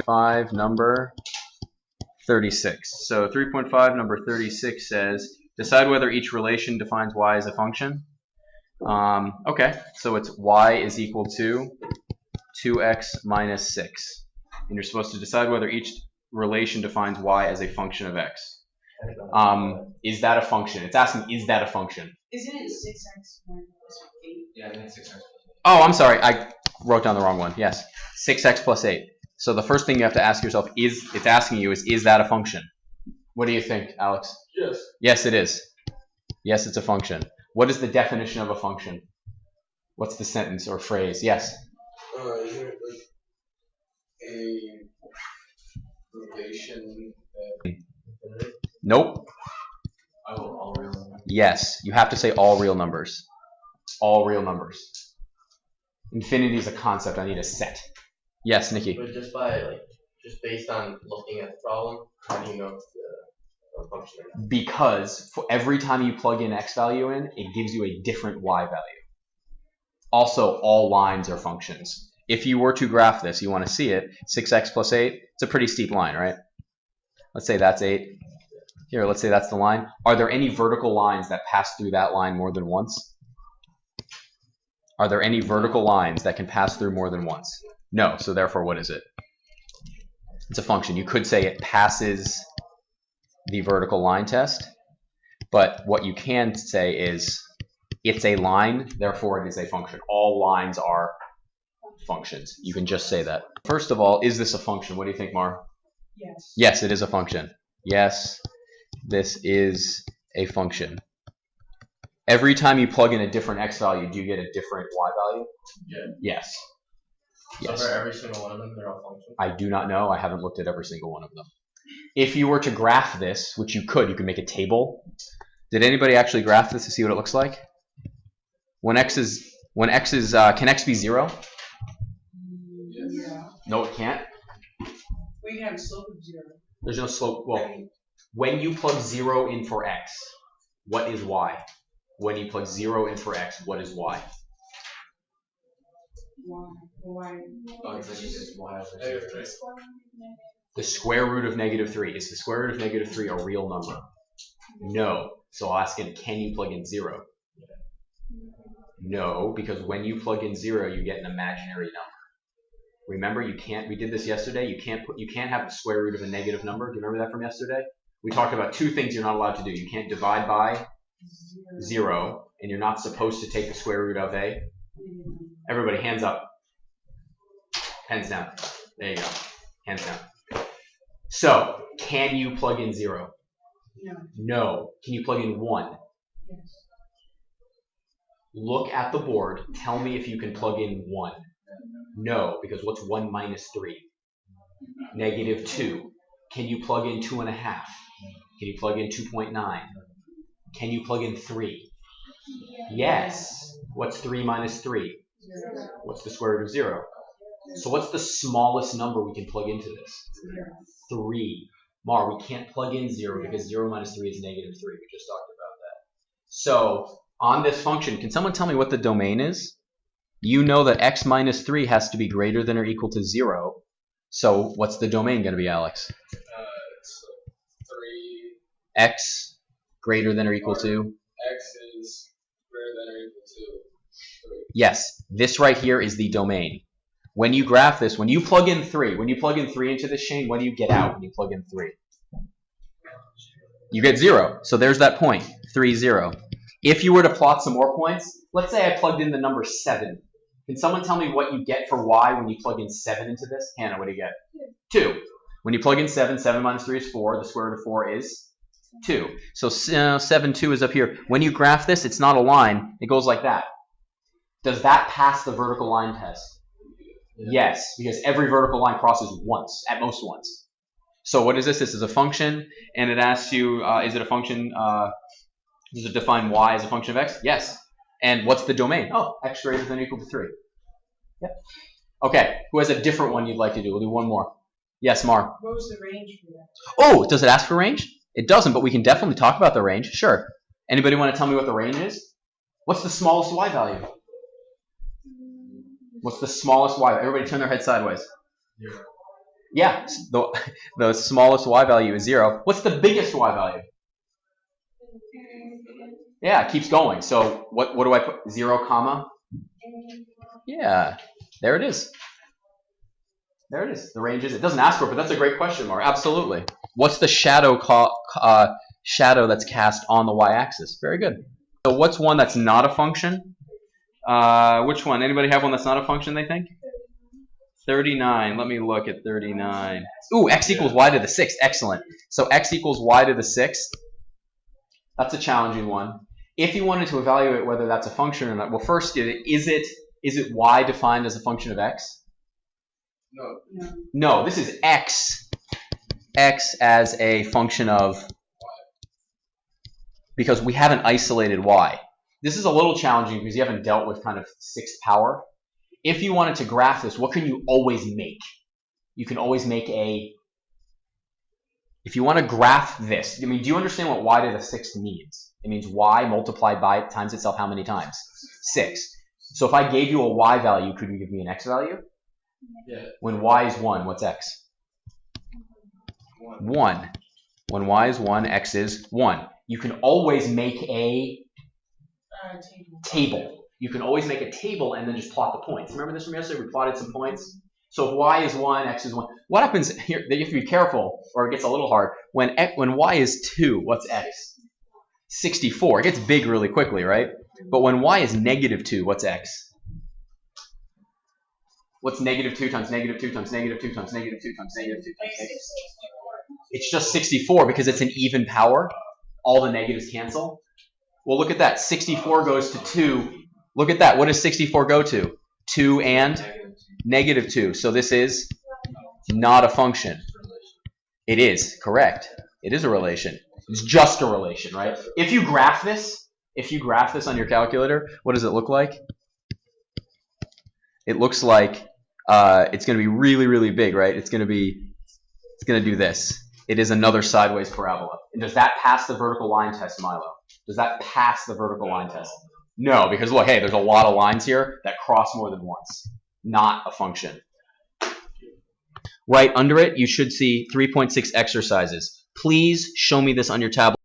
3.5 number 36. So 3.5 number 36 says, decide whether each relation defines y as a function. Okay, so it's y is equal to 2x minus 6. And you're supposed to decide whether each relation defines y as a function of x. Is that a function? It's asking, is that a function? Isn't it 6x minus 8? Yeah, I think it's 6x. Oh, I'm sorry. I wrote down the wrong one. Yes. 6x plus 8. So the first thing you have to ask yourself it's asking you is that a function? What do you think, Alex? Yes. Yes, it is. Yes, it's a function. What is the definition of a function? What's the sentence or phrase? Yes. Is it like a relation that... Nope. All real numbers. Yes. You have to say all real numbers. All real numbers. Infinity is a concept. I need a set. Yes, Nikki. But just based on looking at the problem, how do you know if it's a function or not? Because for every time you plug in x value in, it gives you a different y value. Also, all lines are functions. If you were to graph this, you want to see it, 6x plus 8, it's a pretty steep line, right? Let's say that's 8. Here, let's say that's the line. Are there any vertical lines that pass through that line more than once? Are there any vertical lines that can pass through more than once? No, so therefore what is it? It's a function. You could say it passes the vertical line test, but what you can say is it's a line, therefore it is a function. All lines are functions. You can just say that. First of all, is this a function? What do you think, Mar? Yes. Yes, it is a function. Yes, this is a function. Every time you plug in a different x value, do you get a different y value? Yeah. Yes. Yes. So for every single one of them, they're all functions? I do not know. I haven't looked at every single one of them. If you were to graph this, which you could make a table. Did anybody actually graph this to see what it looks like? Can x be 0? Yeah. No, it can't. We can have a slope of 0. There's no slope. Well, when you plug 0 in for x, what is y? When you plug 0 in for x, what is y? Why? Oh, it's like it's y over 0. The square root of -3. Is the square root of -3 a real number? No. So I'll ask him, can you plug in 0? No, because when you plug in 0, you get an imaginary number. Remember, we did this yesterday. You can't have the square root of a negative number. Do you remember that from yesterday? We talked about 2 things you're not allowed to do. You can't divide by 0, and you're not supposed to take the square root of a. Everybody, hands up. Hands down. There you go. Hands down. So, can you plug in 0? No. No. Can you plug in 1? Yes. Look at the board. Tell me if you can plug in 1. No, because what's 1 minus 3? -2. Can you plug in 2.5? Can you plug in 2.9? Can you plug in 3? Yes. What's 3 minus 3? 0. What's the square root of 0? So what's the smallest number we can plug into this? 3. Mar, we can't plug in 0 because 0 minus 3 is -3. We just talked about that. So on this function, can someone tell me what the domain is? You know that x minus 3 has to be greater than or equal to 0. So what's the domain going to be, Alex? It's 3. X greater than or equal to? X is greater than or equal to 3. Yes, this right here is the domain. When you graph this, when you plug in 3 into this chain, what do you get out when you plug in 3? You get 0. So there's that point, 3, 0. If you were to plot some more points, let's say I plugged in the number 7. Can someone tell me what you get for y when you plug in 7 into this? Hannah, what do you get? 2. When you plug in 7, 7 minus 3 is 4. The square root of 4 is 2. So 7, 2 is up here. When you graph this, it's not a line. It goes like that. Does that pass the vertical line test? Yes, because every vertical line crosses once, at most once. So what is this? This is a function, and it asks you, is it a function, does it define y as a function of x? Yes. And what's the domain? Oh, x greater than or equal to 3. Yep. Okay, who has a different one you'd like to do? We'll do one more. Yes, Mar. What was the range for that? Oh, does it ask for range? It doesn't, but we can definitely talk about the range. Sure. Anybody want to tell me what the range is? What's the smallest y value? What's the smallest y? Everybody turn their head sideways. 0. Yeah, the smallest y value is 0. What's the biggest y value? Yeah, it keeps going. So what do I put? 0, comma? Yeah, there it is. There it is. The range is. It doesn't ask for it, but that's a great question, Mark. Absolutely. What's the shadow shadow that's cast on the y-axis? Very good. So what's one that's not a function? Which one? Anybody have one that's not a function, they think? 39. Let me look at 39. Ooh, x equals y to the 6th. Excellent. So x equals y to the 6th. That's a challenging one. If you wanted to evaluate whether that's a function or not, well, first, is it y defined as a function of x? No. No. No, this is x as a function of, because we haven't isolated y. This is a little challenging because you haven't dealt with kind of 6th power. If you wanted to graph this, what can you always make? You can always make if you want to graph this, I mean, do you understand what y to the 6th means? It means y multiplied by times itself how many times? 6. So if I gave you a y value, could you give me an x value? Yeah. When y is 1, what's x? 1. When y is 1, x is 1. You can always make a table. You can always make a table and then just plot the points. Remember this from yesterday? We plotted some points. So if y is 1, x is 1. What happens here? You have to be careful, or it gets a little hard. When y is 2, what's x? 64. It gets big really quickly, right? But when y is -2, what's x? What's -2 times -2 times -2 times -2 times -2 times -2? It's just 64 because it's an even power. All the negatives cancel. Well, look at that. 64 goes to 2. Look at that. What does 64 go to? 2 and -2. So this is not a function. It is, correct. It is a relation. It's just a relation, right? If you graph this on your calculator, what does it look like? It looks like it's going to be really, really big, right? It's going to do this. It is another sideways parabola. And does that pass the vertical line test, Milo? Does that pass the vertical line test? No, because look, hey, there's a lot of lines here that cross more than once. Not a function. Right under it, you should see 3.6 exercises. Please show me this on your tablet.